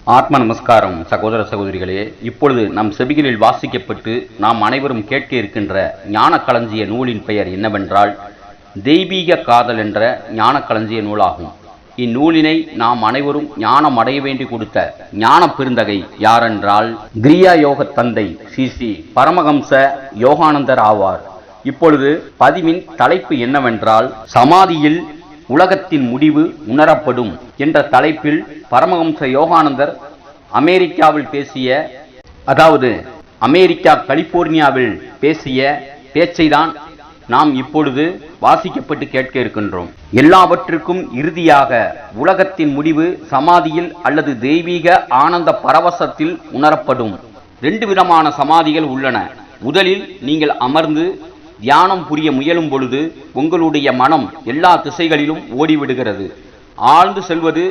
ஆத்ம நமஸ்காரம் சகோதர சகோதரிகளே. இப்பொழுது நம் செவிகளில் வாசிக்கப்பட்டு நாம் அனைவரும் கேட்க இருக்கின்ற ஞான களஞ்சிய நூலின் பெயர் என்னவென்றால் தெய்வீக காதல் என்ற ஞான களஞ்சிய நூலாகும். இந்நூலினை நாம் அனைவரும் ஞானம் அடைய வேண்டி கொடுத்த ஞான பெருந்தகை யாரென்றால் கிரியா யோக தந்தை ஸ்ரீ பரமஹம்ச யோகானந்தர் ஆவார். இப்பொழுது பதிவின் தலைப்பு என்னவென்றால் சமாதியில் உலகத்தின் முடிவு உணரப்படும் என்ற தலைப்பில் பரமஹம்ச யோகானந்தர் அமெரிக்காவில் பேசிய, அதாவது அமெரிக்கா கலிபோர்னியாவில் பேசிய பேச்சை தான் நாம் இப்பொழுது வாசிக்கப்பட்டு கேட்க இருக்கின்றோம். எல்லாவற்றுக்கும் இறுதியாக உலகத்தின் முடிவு சமாதியில் அல்லது தெய்வீக ஆனந்த பரவசத்தில் உணரப்படும். 2 விதமான சமாதிகள் உள்ளன. முதலில் நீங்கள் அமர்ந்து தியானம் புரிய முயலும் பொழுது உங்களுடைய மனம் எல்லா திசைகளிலும் ஓடிவிடுகிறது. ஆழ்ந்து செல்வது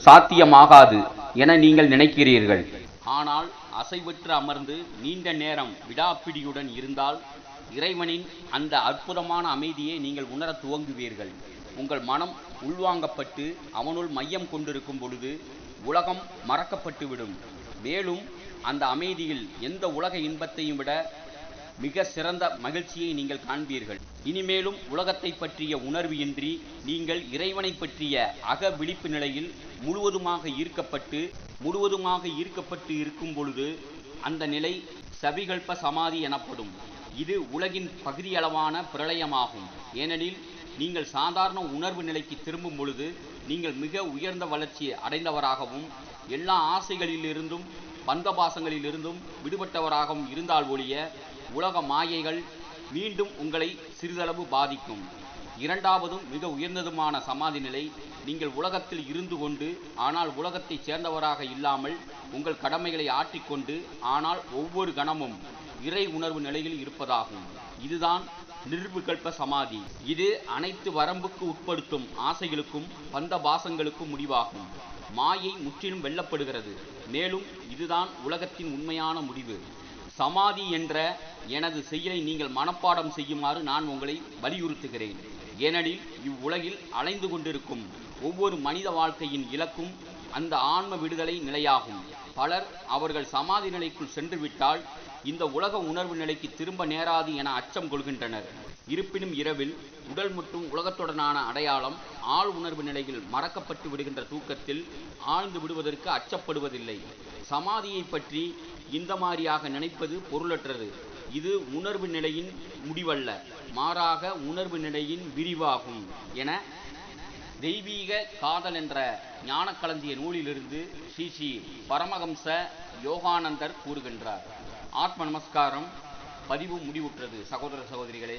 சாத்தியமாகாது என நீங்கள் நினைக்கிறீர்கள். ஆனால் அசைவற்று அமர்ந்து நீண்ட நேரம் விடாப்பிடியுடன் இருந்தால் இறைவனின் அந்த அற்புதமான அமைதியை நீங்கள் உணர துவங்குவீர்கள். உங்கள் மனம் உள்வாங்கப்பட்டு அவனுள் மையம் கொண்டிருக்கும் பொழுது உலகம் மறக்கப்பட்டுவிடும். மேலும் அந்த அமைதியில் எந்த உலக இன்பத்தையும் விட மிக சிறந்த மகிழ்ச்சியை நீங்கள் காண்பீர்கள். இனிமேலும் உலகத்தை பற்றிய உணர்வு இன்றி நீங்கள் இறைவனை பற்றிய அக விழிப்பு நிலையில் முழுவதுமாக ஈர்க்கப்பட்டு இருக்கும் பொழுது அந்த நிலை சவிகல்ப சமாதி எனப்படும். இது உலகின் பகுதியளவான பிரளயமாகும். ஏனெனில் நீங்கள் சாதாரண உணர்வு நிலைக்கு திரும்பும் பொழுது நீங்கள் மிக உயர்ந்த வளர்ச்சி அடைந்தவராகவும் எல்லா ஆசைகளிலிருந்தும் பந்தபாசங்களிலிருந்தும் விடுபட்டவராகவும் இருந்தால் ஒழிய உலக மாயைகள் மீண்டும் உங்களை சிறிதளவு பாதிக்கும். இரண்டாவதும் மிக உயர்ந்ததுமான சமாதி நிலை நீங்கள் உலகத்தில் இருந்து கொண்டு ஆனால் உலகத்தை சேர்ந்தவராக இல்லாமல் உங்கள் கடமைகளை ஆற்றிக்கொண்டு ஆனால் ஒவ்வொரு கணமும் இறை உணர்வு நிலையில் இருப்பதாகும். இதுதான் நிர்விகல்ப சமாதி. இது அனைத்து வரம்புக்கு உட்படுத்தும் ஆசைகளுக்கும் பந்த பாசங்களுக்கும் முடிவாகும். மாயை முற்றிலும் வெல்லப்படுகிறது. மேலும் இதுதான் உலகத்தின் உண்மையான முடிவு. சமாதி என்ற எனது செயலை நீங்கள் மனப்பாடம் செய்யுமாறு நான் உங்களை வலியுறுத்துகிறேன். ஏனெனில் இவ்வுலகில் அலைந்து கொண்டிருக்கும் ஒவ்வொரு மனித வாழ்க்கையின் இலக்கும் அந்த ஆன்ம விடுதலை நிலையாகும். பலர் அவர்கள் சமாதி நிலைக்குள் சென்று விட்டால் இந்த உலக உணர்வு நிலைக்கு திரும்ப நேராது என அச்சம் கொள்கின்றனர். இருப்பினும் இரவில் உடல் மற்றும் உலகத்துடனான அடையாளம் ஆழ் உணர்வு நிலையில் மறக்கப்பட்டு விடுகின்ற தூக்கத்தில் ஆழ்ந்து விடுவதற்கு அச்சப்படுவதில்லை. சமாதியை பற்றி இந்த மாதிரியாக நினைப்பது பொருளற்றது. இது உணர்வு நிலையின் முடிவல்ல, மாறாக உணர்வு நிலையின் விரிவாகும் என தெய்வீக காதல் என்ற ஞான களஞ்சிய நூலிலிருந்து ஸ்ரீ பரமஹம்ச யோகானந்தர் கூறுகின்றார். ஆத்ம நமஸ்காரம். பதிவு முடிவுற்றது சகோதர சகோதரிகளே.